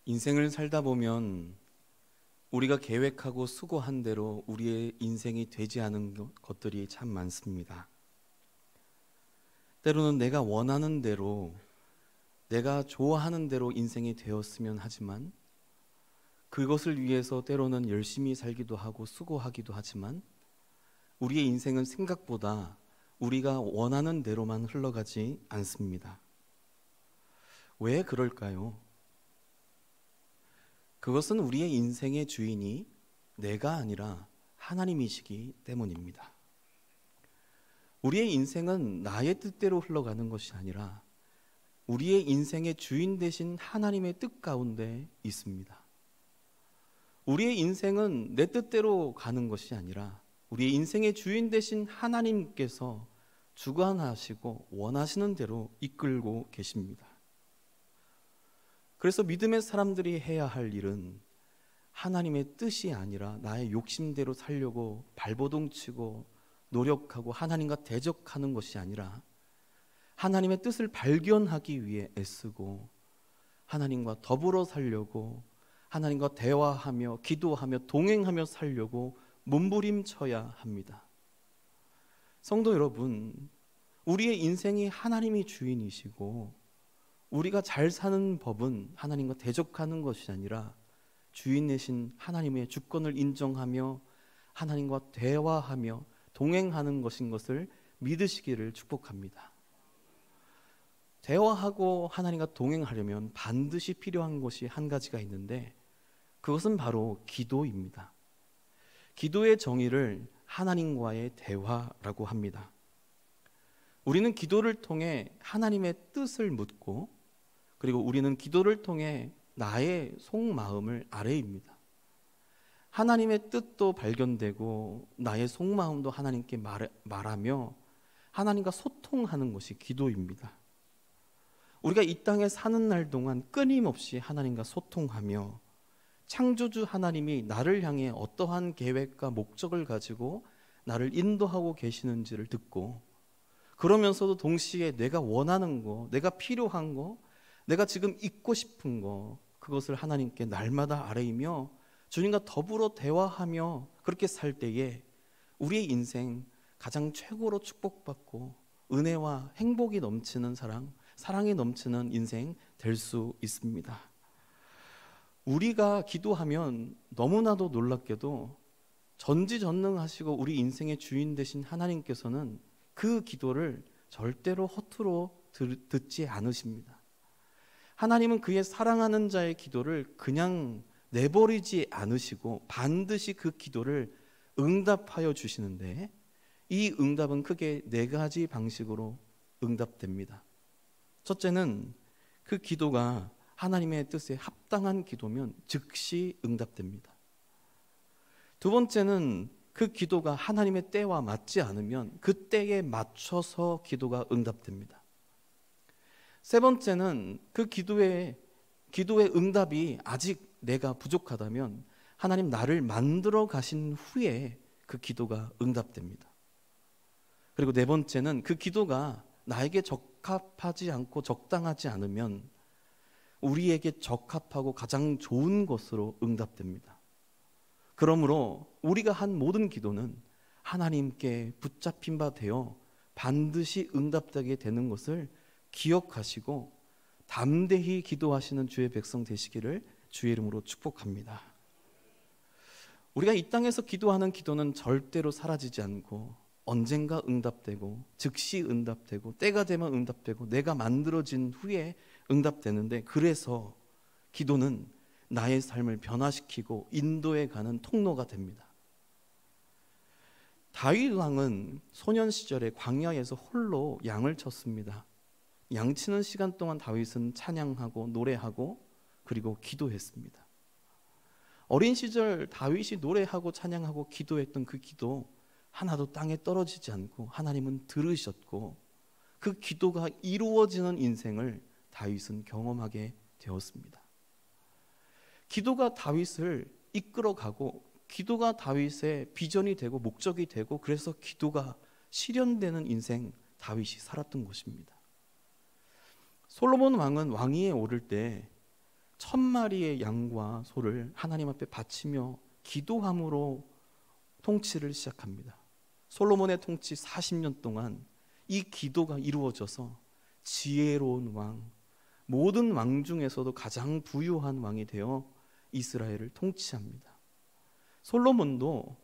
인생을 살다 보면 우리가 계획하고 수고한 대로 우리의 인생이 되지 않은 것들이 참 많습니다. 때로는 내가 원하는 대로, 내가 좋아하는 대로 인생이 되었으면 하지만 그것을 위해서 때로는 열심히 살기도 하고 수고하기도 하지만 우리의 인생은 생각보다 우리가 원하는 대로만 흘러가지 않습니다. 왜 그럴까요? 그것은 우리의 인생의 주인이 내가 아니라 하나님이시기 때문입니다. 우리의 인생은 나의 뜻대로 흘러가는 것이 아니라 우리의 인생의 주인 되신 하나님의 뜻 가운데 있습니다. 우리의 인생은 내 뜻대로 가는 것이 아니라 우리의 인생의 주인 되신 하나님께서 주관하시고 원하시는 대로 이끌고 계십니다. 그래서 믿음의 사람들이 해야 할 일은 하나님의 뜻이 아니라 나의 욕심대로 살려고 발버둥치고 노력하고 하나님과 대적하는 것이 아니라 하나님의 뜻을 발견하기 위해 애쓰고 하나님과 더불어 살려고 하나님과 대화하며 기도하며 동행하며 살려고 몸부림쳐야 합니다. 성도 여러분, 우리의 인생이 하나님이 주인이시고 우리가 잘 사는 법은 하나님과 대적하는 것이 아니라 주인 되신 하나님의 주권을 인정하며 하나님과 대화하며 동행하는 것인 것을 믿으시기를 축복합니다. 대화하고 하나님과 동행하려면 반드시 필요한 것이 한 가지가 있는데 그것은 바로 기도입니다. 기도의 정의를 하나님과의 대화라고 합니다. 우리는 기도를 통해 하나님의 뜻을 묻고 그리고 우리는 기도를 통해 나의 속마음을 아뢰입니다. 하나님의 뜻도 발견되고 나의 속마음도 하나님께 말하며 하나님과 소통하는 것이 기도입니다. 우리가 이 땅에 사는 날 동안 끊임없이 하나님과 소통하며 창조주 하나님이 나를 향해 어떠한 계획과 목적을 가지고 나를 인도하고 계시는지를 듣고 그러면서도 동시에 내가 원하는 거, 내가 필요한 거, 내가 지금 잊고 싶은 거 그것을 하나님께 날마다 아뢰이며 주님과 더불어 대화하며 그렇게 살 때에 우리의 인생 가장 최고로 축복받고 은혜와 행복이 넘치는 사랑이 넘치는 인생 될 수 있습니다. 우리가 기도하면 너무나도 놀랍게도 전지전능하시고 우리 인생의 주인 되신 하나님께서는 그 기도를 절대로 허투루 듣지 않으십니다. 하나님은 그의 사랑하는 자의 기도를 그냥 내버리지 않으시고 반드시 그 기도를 응답하여 주시는데 이 응답은 크게 네 가지 방식으로 응답됩니다. 첫째는 그 기도가 하나님의 뜻에 합당한 기도면 즉시 응답됩니다. 두 번째는 그 기도가 하나님의 때와 맞지 않으면 그 때에 맞춰서 기도가 응답됩니다. 세 번째는 그 기도의 응답이 아직 내가 부족하다면 하나님 나를 만들어 가신 후에 그 기도가 응답됩니다. 그리고 네 번째는 그 기도가 나에게 적합하지 않고 적당하지 않으면 우리에게 적합하고 가장 좋은 것으로 응답됩니다. 그러므로 우리가 한 모든 기도는 하나님께 붙잡힌 바 되어 반드시 응답되게 되는 것을 기억하시고 담대히 기도하시는 주의 백성 되시기를 주의 이름으로 축복합니다. 우리가 이 땅에서 기도하는 기도는 절대로 사라지지 않고 언젠가 응답되고 즉시 응답되고 때가 되면 응답되고 내가 만들어진 후에 응답되는데 그래서 기도는 나의 삶을 변화시키고 인도해 가는 통로가 됩니다. 다윗 왕은 소년 시절에 광야에서 홀로 양을 쳤습니다. 양치는 시간 동안 다윗은 찬양하고 노래하고 그리고 기도했습니다. 어린 시절 다윗이 노래하고 찬양하고 기도했던 그 기도 하나도 땅에 떨어지지 않고 하나님은 들으셨고 그 기도가 이루어지는 인생을 다윗은 경험하게 되었습니다. 기도가 다윗을 이끌어가고 기도가 다윗의 비전이 되고 목적이 되고 그래서 기도가 실현되는 인생 다윗이 살았던 것입니다. 솔로몬 왕은 왕위에 오를 때 1000마리의 양과 소를 하나님 앞에 바치며 기도함으로 통치를 시작합니다. 솔로몬의 통치 40년 동안 이 기도가 이루어져서 지혜로운 왕, 모든 왕 중에서도 가장 부유한 왕이 되어 이스라엘을 통치합니다. 솔로몬도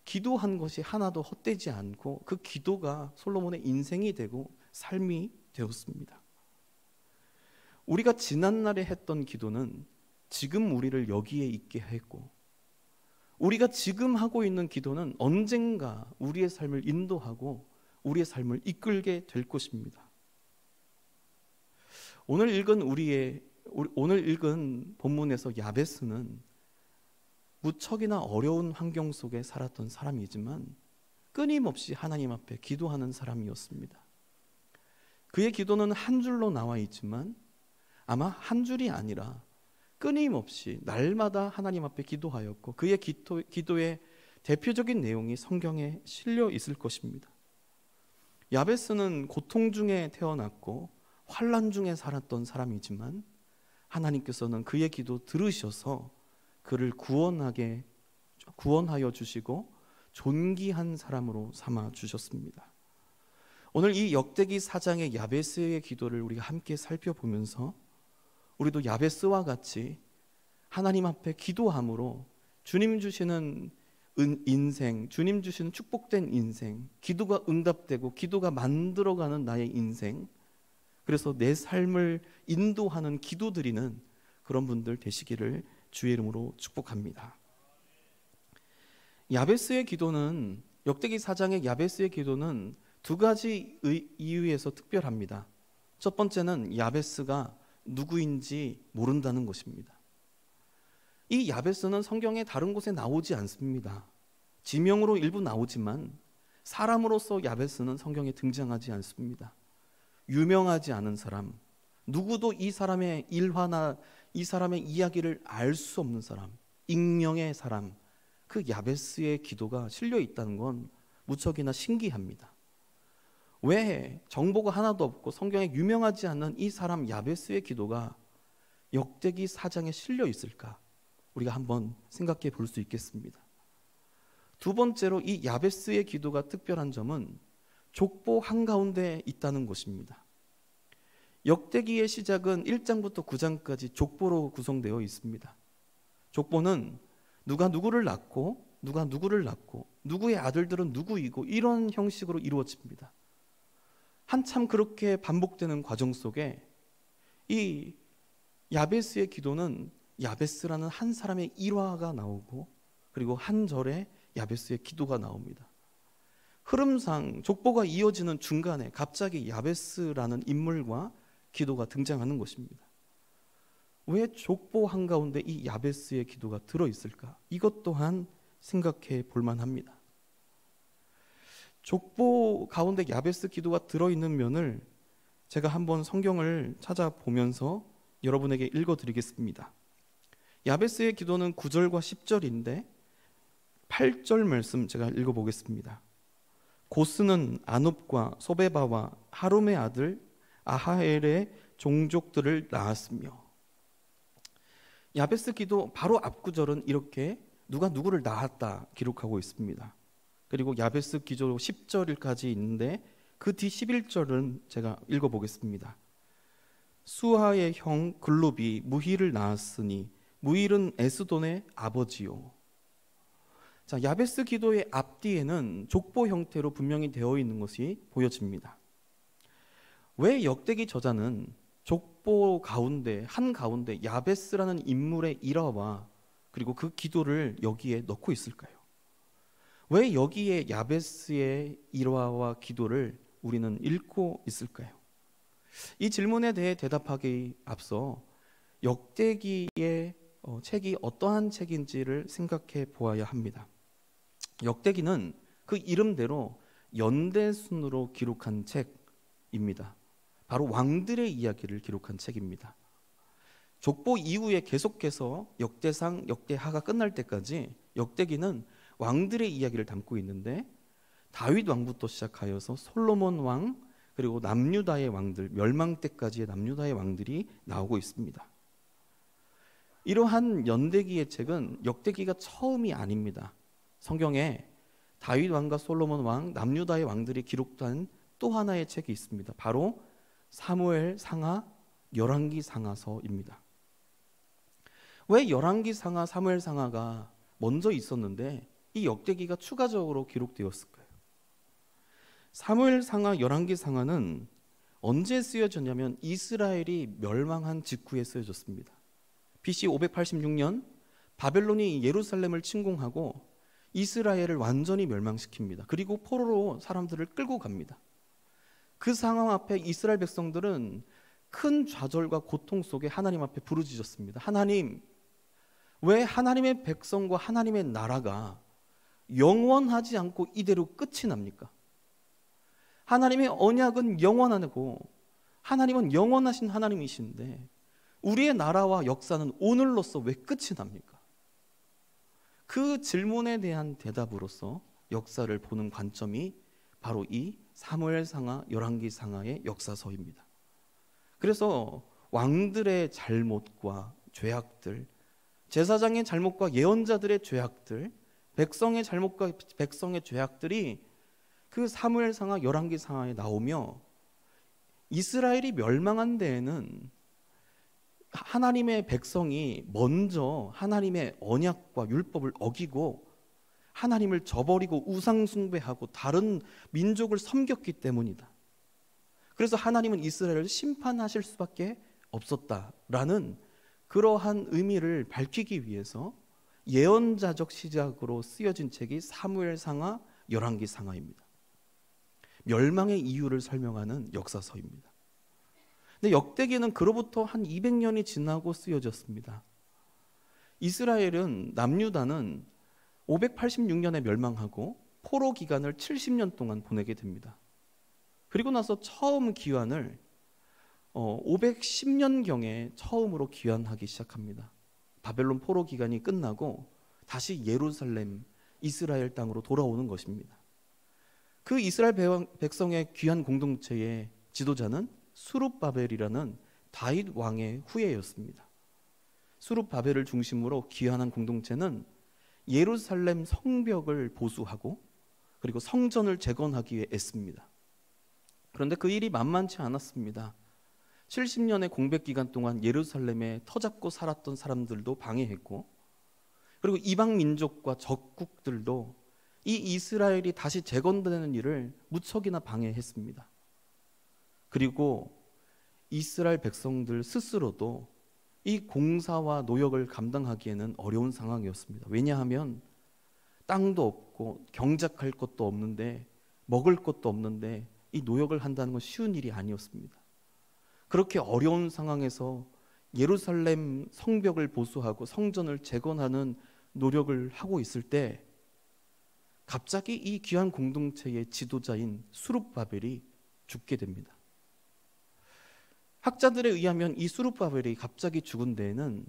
기도한 것이 하나도 헛되지 않고 그 기도가 솔로몬의 인생이 되고 삶이 되었습니다. 우리가 지난날에 했던 기도는 지금 우리를 여기에 있게 했고, 우리가 지금 하고 있는 기도는 언젠가 우리의 삶을 인도하고 우리의 삶을 이끌게 될 것입니다. 오늘 읽은 본문에서 야베스는 무척이나 어려운 환경 속에 살았던 사람이지만 끊임없이 하나님 앞에 기도하는 사람이었습니다. 그의 기도는 한 줄로 나와 있지만 아마 한 줄이 아니라 끊임없이 날마다 하나님 앞에 기도하였고, 그의 기도의 대표적인 내용이 성경에 실려 있을 것입니다. 야베스는 고통 중에 태어났고 환난 중에 살았던 사람이지만 하나님께서는 그의 기도 들으셔서 그를 구원하여 주시고 존귀한 사람으로 삼아 주셨습니다. 오늘 이 역대기 4장의 야베스의 기도를 우리가 함께 살펴보면서 우리도 야베스와 같이 하나님 앞에 기도함으로 주님 주시는 인생, 주님 주시는 축복된 인생, 기도가 응답되고 기도가 만들어가는 나의 인생, 그래서 내 삶을 인도하는 기도드리는 그런 분들 되시기를 주의 이름으로 축복합니다. 야베스의 기도는, 역대기 4장의 야베스의 기도는 두 가지 이유에서 특별합니다. 첫 번째는 야베스가 누구인지 모른다는 것입니다. 이 야베스는 성경의 다른 곳에 나오지 않습니다. 지명으로 일부 나오지만 사람으로서 야베스는 성경에 등장하지 않습니다. 유명하지 않은 사람, 누구도 이 사람의 일화나 이 사람의 이야기를 알 수 없는 사람, 익명의 사람, 그 야베스의 기도가 실려 있다는 건 무척이나 신기합니다. 왜 정보가 하나도 없고 성경에 유명하지 않는 이 사람 야베스의 기도가 역대기 4장에 실려 있을까? 우리가 한번 생각해 볼 수 있겠습니다. 두 번째로 이 야베스의 기도가 특별한 점은 족보 한가운데 있다는 것입니다. 역대기의 시작은 1장부터 9장까지 족보로 구성되어 있습니다. 족보는 누가 누구를 낳고 누가 누구를 낳고 누구의 아들들은 누구이고 이런 형식으로 이루어집니다. 한참 그렇게 반복되는 과정 속에 이 야베스의 기도는 야베스라는 한 사람의 일화가 나오고, 그리고 한 절에 야베스의 기도가 나옵니다. 흐름상 족보가 이어지는 중간에 갑자기 야베스라는 인물과 기도가 등장하는 것입니다. 왜 족보 한가운데 이 야베스의 기도가 들어있을까? 이것 또한 생각해 볼 만합니다. 족보 가운데 야베스 기도가 들어있는 면을 제가 한번 성경을 찾아보면서 여러분에게 읽어드리겠습니다. 야베스의 기도는 9절과 10절인데 8절 말씀 제가 읽어보겠습니다. 고스는 아눕과 소베바와 하룸의 아들 아하엘의 종족들을 낳았으며, 야베스 기도 바로 앞구절은 이렇게 누가 누구를 낳았다 기록하고 있습니다. 그리고 야베스 기도 10절까지 있는데 그 뒤 11절은 제가 읽어보겠습니다. 수하의 형 글룹이 무힐을 낳았으니 무힐은 에스돈의 아버지요. 자, 야베스 기도의 앞뒤에는 족보 형태로 분명히 되어 있는 것이 보여집니다. 왜 역대기 저자는 족보 가운데 한가운데 야베스라는 인물의 일화와 그리고 그 기도를 여기에 넣고 있을까요? 왜 여기에 야베스의 일화와 기도를 우리는 읽고 있을까요? 이 질문에 대해 대답하기 앞서 역대기의 책이 어떠한 책인지를 생각해 보아야 합니다. 역대기는 그 이름대로 연대순으로 기록한 책입니다. 바로 왕들의 이야기를 기록한 책입니다. 족보 이후에 계속해서 역대상, 역대하가 끝날 때까지 역대기는 왕들의 이야기를 담고 있는데, 다윗 왕부터 시작하여서 솔로몬 왕, 그리고 남유다의 왕들, 멸망 때까지의 남유다의 왕들이 나오고 있습니다. 이러한 연대기의 책은 역대기가 처음이 아닙니다. 성경에 다윗 왕과 솔로몬 왕, 남유다의 왕들이 기록된 또 하나의 책이 있습니다. 바로 사무엘 상하, 열왕기 상하서입니다. 왜 열왕기 상하, 사무엘 상하가 먼저 있었는데 이 역대기가 추가적으로 기록되었을까요? 사무엘 상하, 열왕기 상하는 언제 쓰여졌냐면 이스라엘이 멸망한 직후에 쓰여졌습니다. BC 586년 바벨론이 예루살렘을 침공하고 이스라엘을 완전히 멸망시킵니다. 그리고 포로로 사람들을 끌고 갑니다. 그 상황 앞에 이스라엘 백성들은 큰 좌절과 고통 속에 하나님 앞에 부르짖었습니다. 하나님, 왜 하나님의 백성과 하나님의 나라가 영원하지 않고 이대로 끝이 납니까? 하나님의 언약은 영원하고 하나님은 영원하신 하나님이신데 우리의 나라와 역사는 오늘로써 왜 끝이 납니까? 그 질문에 대한 대답으로서 역사를 보는 관점이 바로 이 사무엘 상하, 열왕기 상하의 역사서입니다. 그래서 왕들의 잘못과 죄악들, 제사장의 잘못과 예언자들의 죄악들, 백성의 잘못과 백성의 죄악들이 그 사무엘 상하, 열왕기 상하에 나오며 이스라엘이 멸망한 데에는 하나님의 백성이 먼저 하나님의 언약과 율법을 어기고 하나님을 저버리고 우상 숭배하고 다른 민족을 섬겼기 때문이다. 그래서 하나님은 이스라엘을 심판하실 수밖에 없었다라는 그러한 의미를 밝히기 위해서 예언자적 시작으로 쓰여진 책이 사무엘 상하, 열왕기 상하입니다. 멸망의 이유를 설명하는 역사서입니다. 근데 역대기는 그로부터 한 200년이 지나고 쓰여졌습니다. 이스라엘은 남유다는 586년에 멸망하고 포로 기간을 70년 동안 보내게 됩니다. 그리고 나서 처음 귀환을 510년경에 처음으로 귀환하기 시작합니다. 바벨론 포로 기간이 끝나고 다시 예루살렘, 이스라엘 땅으로 돌아오는 것입니다. 그 이스라엘 백성의 귀환 공동체의 지도자는 수룹바벨이라는 다윗 왕의 후예였습니다. 수룹바벨을 중심으로 귀환한 공동체는 예루살렘 성벽을 보수하고 그리고 성전을 재건하기 위해 애씁니다. 그런데 그 일이 만만치 않았습니다. 70년의 공백 기간 동안 예루살렘에 터잡고 살았던 사람들도 방해했고 그리고 이방 민족과 적국들도 이 이스라엘이 다시 재건되는 일을 무척이나 방해했습니다. 그리고 이스라엘 백성들 스스로도 이 공사와 노역을 감당하기에는 어려운 상황이었습니다. 왜냐하면 땅도 없고 경작할 것도 없는데 먹을 것도 없는데 이 노역을 한다는 건 쉬운 일이 아니었습니다. 그렇게 어려운 상황에서 예루살렘 성벽을 보수하고 성전을 재건하는 노력을 하고 있을 때 갑자기 이 귀한 공동체의 지도자인 수룹바벨이 죽게 됩니다. 학자들에 의하면 이 수룹바벨이 갑자기 죽은 데에는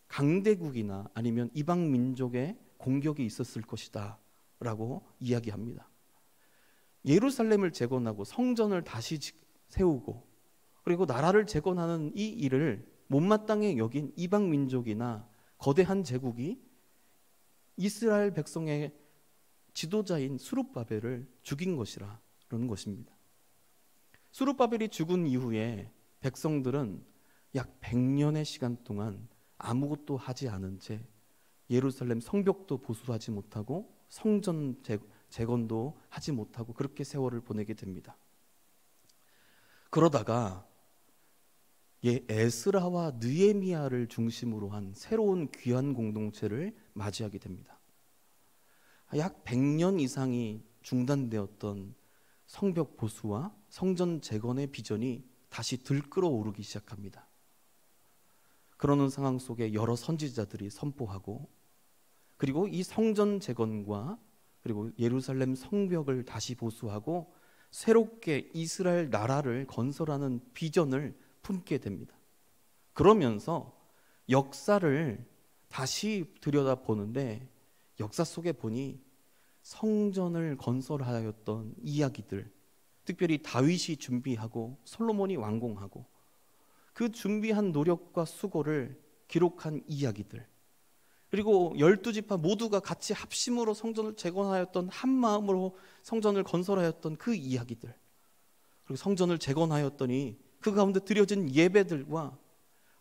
강대국이나 아니면 이방 민족의 공격이 있었을 것이다 라고 이야기합니다. 예루살렘을 재건하고 성전을 다시 세우고 그리고 나라를 재건하는 이 일을 못마땅히 여긴 이방 민족이나 거대한 제국이 이스라엘 백성의 지도자인 수룹바벨을 죽인 것이라는 것입니다. 수룹바벨이 죽은 이후에 백성들은 약 100년의 시간 동안 아무것도 하지 않은 채 예루살렘 성벽도 보수하지 못하고 성전 재건도 하지 못하고 그렇게 세월을 보내게 됩니다. 그러다가 에스라와 느헤미야를 중심으로 한 새로운 귀한 공동체를 맞이하게 됩니다. 약 100년 이상이 중단되었던 성벽 보수와 성전 재건의 비전이 다시 들끓어오르기 시작합니다. 그러는 상황 속에 여러 선지자들이 선포하고 그리고 이 성전 재건과 그리고 예루살렘 성벽을 다시 보수하고 새롭게 이스라엘 나라를 건설하는 비전을 품게 됩니다. 그러면서 역사를 다시 들여다보는데 역사 속에 보니 성전을 건설하였던 이야기들, 특별히 다윗이 준비하고 솔로몬이 완공하고 그 준비한 노력과 수고를 기록한 이야기들, 그리고 12지파 모두가 같이 합심으로 성전을 재건하였던, 한 마음으로 성전을 건설하였던 그 이야기들, 그리고 성전을 재건하였더니 그 가운데 드려진 예배들과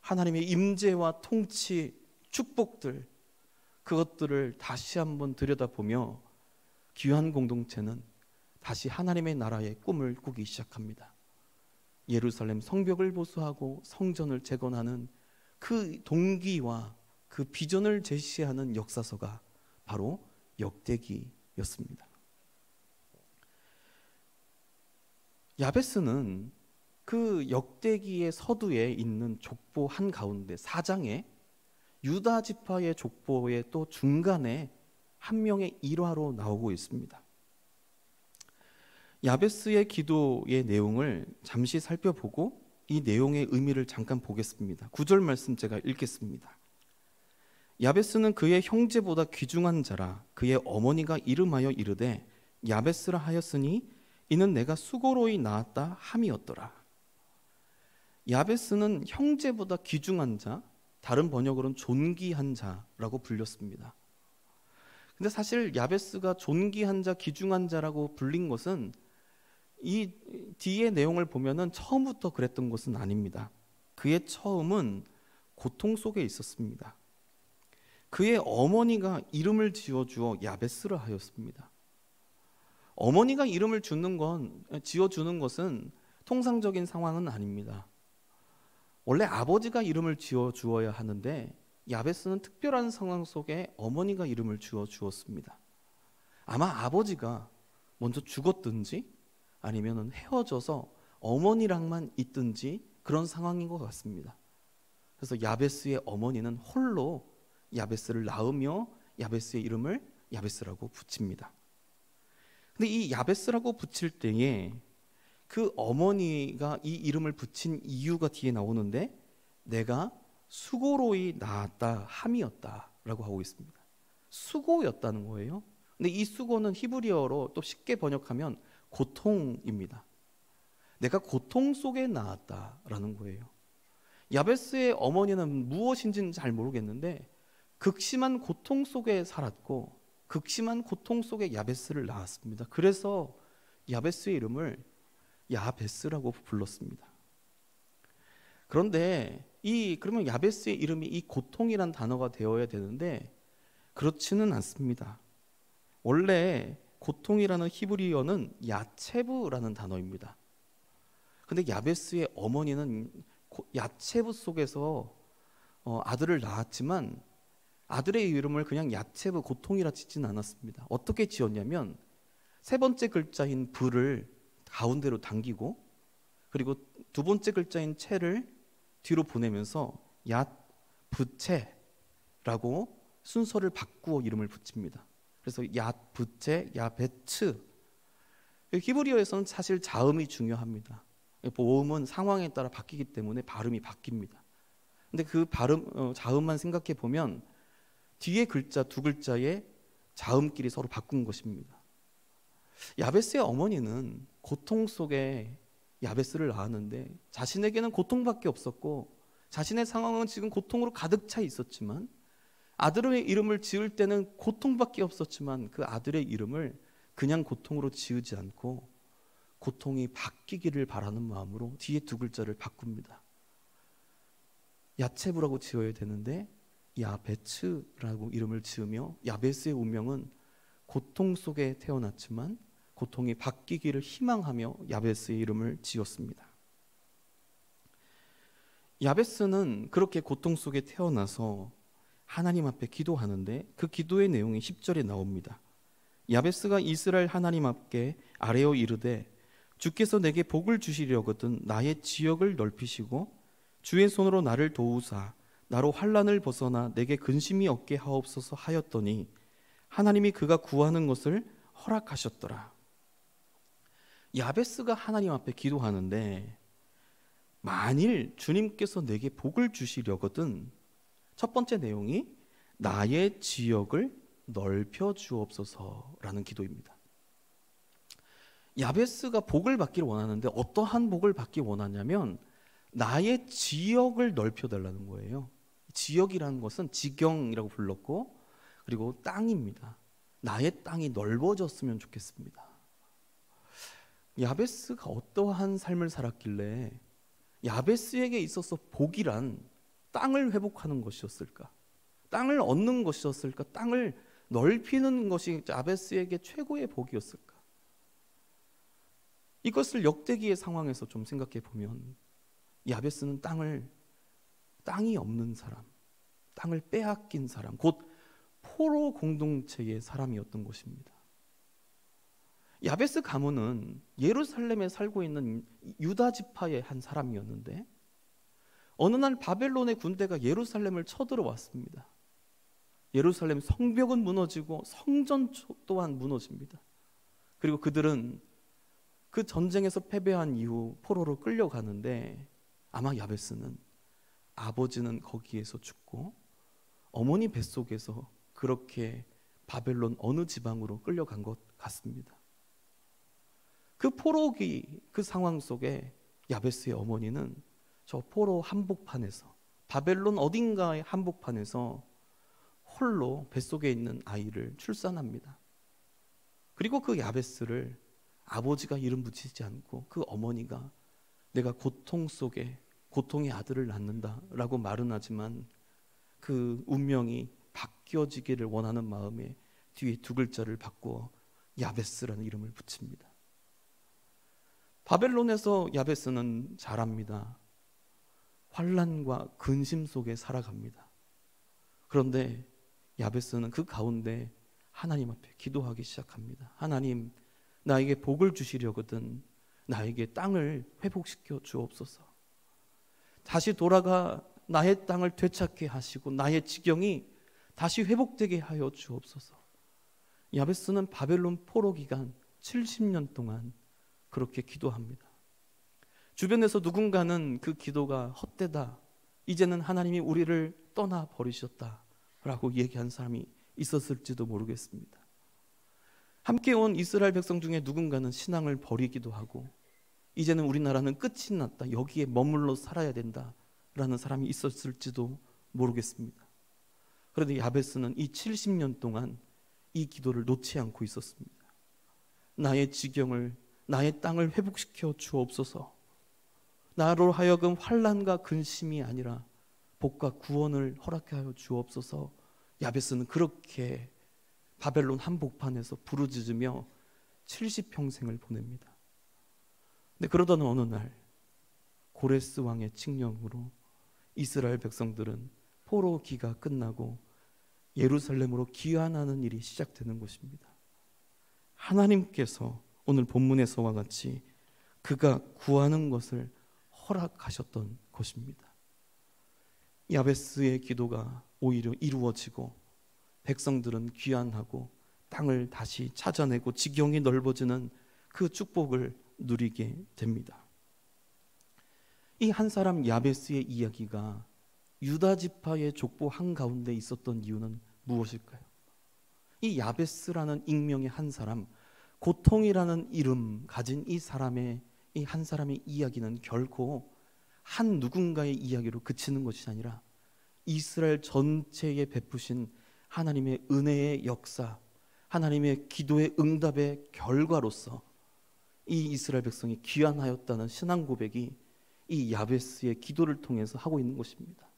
하나님의 임재와 통치, 축복들, 그것들을 다시 한번 들여다보며 귀한 공동체는 다시 하나님의 나라의 꿈을 꾸기 시작합니다. 예루살렘 성벽을 보수하고 성전을 재건하는 그 동기와 그 비전을 제시하는 역사서가 바로 역대기였습니다. 야베스는 그 역대기의 서두에 있는 족보 한가운데 4장에 유다 지파의 족보의 또 중간에 한 명의 일화로 나오고 있습니다. 야베스의 기도의 내용을 잠시 살펴보고 이 내용의 의미를 잠깐 보겠습니다. 9절 말씀 제가 읽겠습니다. 야베스는 그의 형제보다 귀중한 자라. 그의 어머니가 이름하여 이르되 야베스라 하였으니 이는 내가 수고로이 낳았다 함이었더라. 야베스는 형제보다 귀중한 자, 다른 번역으로는 존귀한 자라고 불렸습니다. 근데 사실 야베스가 존귀한 자, 귀중한 자라고 불린 것은 이 뒤의 내용을 보면은 처음부터 그랬던 것은 아닙니다. 그의 처음은 고통 속에 있었습니다. 그의 어머니가 이름을 지어주어 야베스라 하였습니다. 어머니가 이름을 지어주는 것은 통상적인 상황은 아닙니다. 원래 아버지가 이름을 지어주어야 하는데 야베스는 특별한 상황 속에 어머니가 이름을 지어주었습니다. 아마 아버지가 먼저 죽었든지 아니면 헤어져서 어머니랑만 있든지 그런 상황인 것 같습니다. 그래서 야베스의 어머니는 홀로 야베스를 낳으며 야베스의 이름을 야베스라고 붙입니다. 근데 이 야베스라고 붙일 때에 그 어머니가 이 이름을 붙인 이유가 뒤에 나오는데 내가 수고로이 낳았다 함이었다 라고 하고 있습니다. 수고였다는 거예요. 근데 이 수고는 히브리어로 또 쉽게 번역하면 고통입니다. 내가 고통 속에 낳았다라는 거예요. 야베스의 어머니는 무엇인지는 잘 모르겠는데 극심한 고통 속에 살았고 극심한 고통 속에 야베스를 낳았습니다. 그래서 야베스의 이름을 야베스라고 불렀습니다. 그런데 그러면 야베스의 이름이 이 고통이란 단어가 되어야 되는데 그렇지는 않습니다. 원래 고통이라는 히브리어는 야체브라는 단어입니다. 근데 야베스의 어머니는 야체브 속에서 아들을 낳았지만 아들의 이름을 그냥 야체브 고통이라 짓진 않았습니다. 어떻게 지었냐면 세 번째 글자인 브를 가운데로 당기고 그리고 두 번째 글자인 체를 뒤로 보내면서 얏브체라고 순서를 바꾸어 이름을 붙입니다. 그래서 얏브체, 야베츠. 히브리어에서는 사실 자음이 중요합니다. 모음은 상황에 따라 바뀌기 때문에 발음이 바뀝니다. 근데 그 자음만 생각해 보면 뒤에 글자 두 글자의 자음끼리 서로 바꾼 것입니다. 야베스의 어머니는 고통 속에 야베스를 낳았는데 자신에게는 고통밖에 없었고 자신의 상황은 지금 고통으로 가득 차 있었지만 아들의 이름을 지을 때는 고통밖에 없었지만 그 아들의 이름을 그냥 고통으로 지으지 않고 고통이 바뀌기를 바라는 마음으로 뒤에 두 글자를 바꿉니다. 야체브라고 지어야 되는데 야베츠라고 이름을 지으며 야베스의 운명은 고통 속에 태어났지만 고통이 바뀌기를 희망하며 야베스의 이름을 지었습니다. 야베스는 그렇게 고통 속에 태어나서 하나님 앞에 기도하는데 그 기도의 내용이 10절에 나옵니다. 야베스가 이스라엘 하나님 앞에 아뢰어 이르되 주께서 내게 복을 주시려거든 나의 지역을 넓히시고 주의 손으로 나를 도우사 나로 환난을 벗어나 내게 근심이 없게 하옵소서 하였더니 하나님이 그가 구하는 것을 허락하셨더라. 야베스가 하나님 앞에 기도하는데 만일 주님께서 내게 복을 주시려거든 첫 번째 내용이 나의 지역을 넓혀 주옵소서라는 기도입니다. 야베스가 복을 받기를 원하는데 어떠한 복을 받기 원하냐면 나의 지역을 넓혀 달라는 거예요. 지역이라는 것은 지경이라고 불렀고, 그리고 땅입니다. 나의 땅이 넓어졌으면 좋겠습니다. 야베스가 어떠한 삶을 살았길래 야베스에게 있어서 복이란 땅을 회복하는 것이었을까? 땅을 얻는 것이었을까? 땅을 넓히는 것이 야베스에게 최고의 복이었을까? 이것을 역대기의 상황에서 좀 생각해 보면 야베스는 땅이 없는 사람, 땅을 빼앗긴 사람, 곧 포로 공동체의 사람이었던 것입니다. 야베스 가문은 예루살렘에 살고 있는 유다 지파의 한 사람이었는데 어느 날 바벨론의 군대가 예루살렘을 쳐들어왔습니다. 예루살렘 성벽은 무너지고 성전 또한 무너집니다. 그리고 그들은 그 전쟁에서 패배한 이후 포로로 끌려가는데 아마 야베스는 아버지는 거기에서 죽고 어머니 뱃속에서 그렇게 바벨론 어느 지방으로 끌려간 것 같습니다. 그 포로기 그 상황 속에 야베스의 어머니는 저 포로 한복판에서 바벨론 어딘가의 한복판에서 홀로 뱃속에 있는 아이를 출산합니다. 그리고 그 야베스를 아버지가 이름 붙이지 않고 그 어머니가 내가 고통 속에 고통의 아들을 낳는다라고 말은 하지만 그 운명이 바뀌어지기를 원하는 마음에 뒤에 두 글자를 바꾸어 야베스라는 이름을 붙입니다. 바벨론에서 야베스는 자랍니다. 환난과 근심 속에 살아갑니다. 그런데 야베스는 그 가운데 하나님 앞에 기도하기 시작합니다. 하나님, 나에게 복을 주시려거든 나에게 땅을 회복시켜 주옵소서. 다시 돌아가 나의 땅을 되찾게 하시고 나의 지경이 다시 회복되게 하여 주옵소서. 야베스는 바벨론 포로 기간 70년 동안 그렇게 기도합니다. 주변에서 누군가는 그 기도가 헛되다, 이제는 하나님이 우리를 떠나 버리셨다 라고 얘기한 사람이 있었을지도 모르겠습니다. 함께 온 이스라엘 백성 중에 누군가는 신앙을 버리기도 하고 이제는 우리나라는 끝이 났다, 여기에 머물러 살아야 된다라는 사람이 있었을지도 모르겠습니다. 그런데 야베스는 이 70년 동안 이 기도를 놓지 않고 있었습니다. 나의 지경을, 나의 땅을 회복시켜 주옵소서. 나로 하여금 환난과 근심이 아니라 복과 구원을 허락하여 주옵소서. 야베스는 그렇게 바벨론 한복판에서 부르짖으며 70평생을 보냅니다. 근데 그러던 어느 날 고레스 왕의 칙령으로 이스라엘 백성들은 포로기가 끝나고 예루살렘으로 귀환하는 일이 시작되는 것입니다. 하나님께서 오늘 본문에서와 같이 그가 구하는 것을 허락하셨던 것입니다. 야베스의 기도가 오히려 이루어지고 백성들은 귀환하고 땅을 다시 찾아내고 지경이 넓어지는 그 축복을 누리게 됩니다. 이 한 사람 야베스의 이야기가 유다 지파의 족보 한가운데 있었던 이유는 무엇일까요? 이 야베스라는 익명의 한 사람, 고통이라는 이름 가진 이 한 사람의 이야기는 결코 한 누군가의 이야기로 그치는 것이 아니라 이스라엘 전체에 베푸신 하나님의 은혜의 역사, 하나님의 기도의 응답의 결과로서 이 이스라엘 백성이 귀환하였다는 신앙 고백이 이 야베스의 기도를 통해서 하고 있는 것입니다.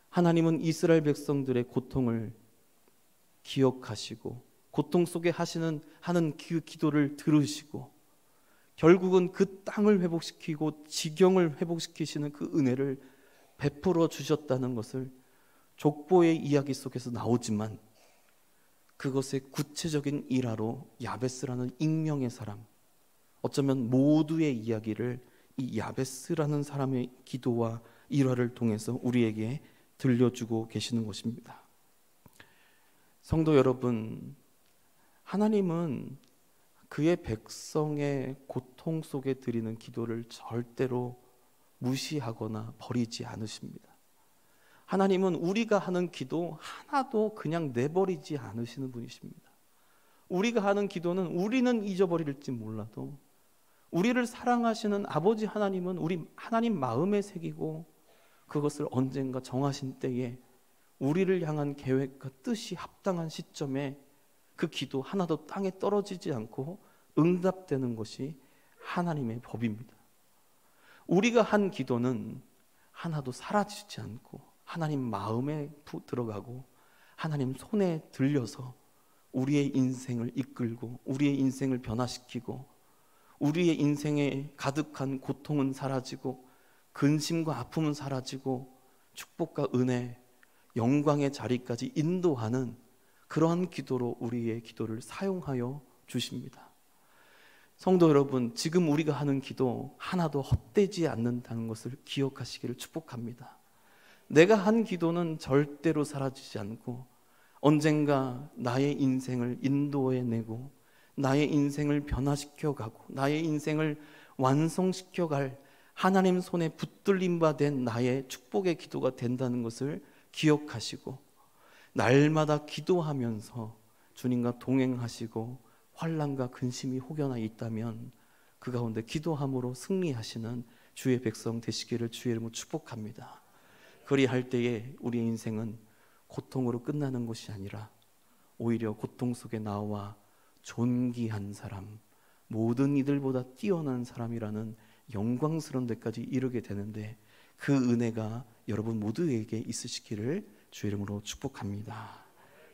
하나님은 이스라엘 백성들의 고통을 기억하시고 고통 속에 하는 그 기도를 들으시고 결국은 그 땅을 회복시키고 지경을 회복시키시는 그 은혜를 베풀어 주셨다는 것을 족보의 이야기 속에서 나오지만 그것의 구체적인 일화로 야베스라는 익명의 사람, 어쩌면 모두의 이야기를 이 야베스라는 사람의 기도와 일화를 통해서 우리에게 들려주고 계시는 것입니다. 성도 여러분, 하나님은 그의 백성의 고통 속에 드리는 기도를 절대로 무시하거나 버리지 않으십니다. 하나님은 우리가 하는 기도 하나도 그냥 내버리지 않으시는 분이십니다. 우리가 하는 기도는 우리는 잊어버릴지 몰라도 우리를 사랑하시는 아버지 하나님은 우리 하나님 마음에 새기고 그것을 언젠가 정하신 때에 우리를 향한 계획과 뜻이 합당한 시점에 그 기도 하나도 땅에 떨어지지 않고 응답되는 것이 하나님의 법입니다. 우리가 한 기도는 하나도 사라지지 않고 하나님 마음에 들어가고 하나님 손에 들려서 우리의 인생을 이끌고 우리의 인생을 변화시키고 우리의 인생에 가득한 고통은 사라지고 근심과 아픔은 사라지고 축복과 은혜, 영광의 자리까지 인도하는 그러한 기도로 우리의 기도를 사용하여 주십니다. 성도 여러분, 지금 우리가 하는 기도 하나도 헛되지 않는다는 것을 기억하시기를 축복합니다. 내가 한 기도는 절대로 사라지지 않고 언젠가 나의 인생을 인도해내고 나의 인생을 변화시켜가고 나의 인생을 완성시켜갈 하나님 손에 붙들림 바 된 나의 축복의 기도가 된다는 것을 기억하시고 날마다 기도하면서 주님과 동행하시고 환난과 근심이 혹여나 있다면 그 가운데 기도함으로 승리하시는 주의 백성 되시기를 주의 이름으로 축복합니다. 그리할 때에 우리의 인생은 고통으로 끝나는 것이 아니라 오히려 고통 속에 나와 존귀한 사람, 모든 이들보다 뛰어난 사람이라는 영광스러운 데까지 이르게 되는데 그 은혜가 여러분 모두에게 있으시기를 주의 이름으로 축복합니다.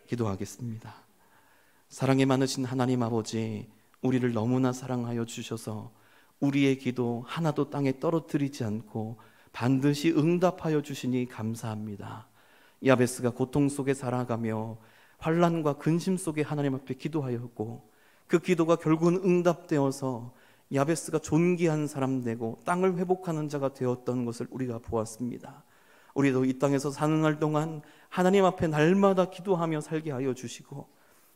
기도하겠습니다. 사랑이 많으신 하나님 아버지, 우리를 너무나 사랑하여 주셔서 우리의 기도 하나도 땅에 떨어뜨리지 않고 반드시 응답하여 주시니 감사합니다. 야베스가 고통 속에 살아가며 환난과 근심 속에 하나님 앞에 기도하였고 그 기도가 결국은 응답되어서 야베스가 존귀한 사람 되고 땅을 회복하는 자가 되었던 것을 우리가 보았습니다. 우리도 이 땅에서 사는 날 동안 하나님 앞에 날마다 기도하며 살게 하여 주시고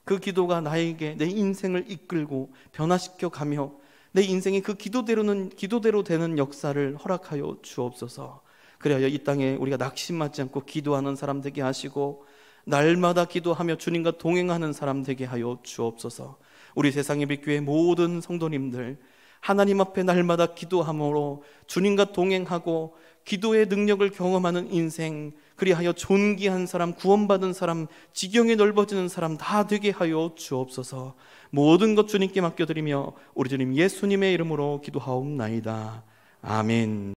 그 기도가 나에게 내 인생을 이끌고 변화시켜 가며 내 인생이 그 기도대로 되는 역사를 허락하여 주옵소서. 그래야 이 땅에 우리가 낙심하지 않고 기도하는 사람 되게 하시고 날마다 기도하며 주님과 동행하는 사람 되게 하여 주옵소서. 우리 세상의 빛교회 모든 성도님들 하나님 앞에 날마다 기도함으로 주님과 동행하고 기도의 능력을 경험하는 인생, 그리하여 존귀한 사람, 구원받은 사람, 지경이 넓어지는 사람 다 되게 하여 주옵소서. 모든 것 주님께 맡겨드리며 우리 주님 예수님의 이름으로 기도하옵나이다. 아멘.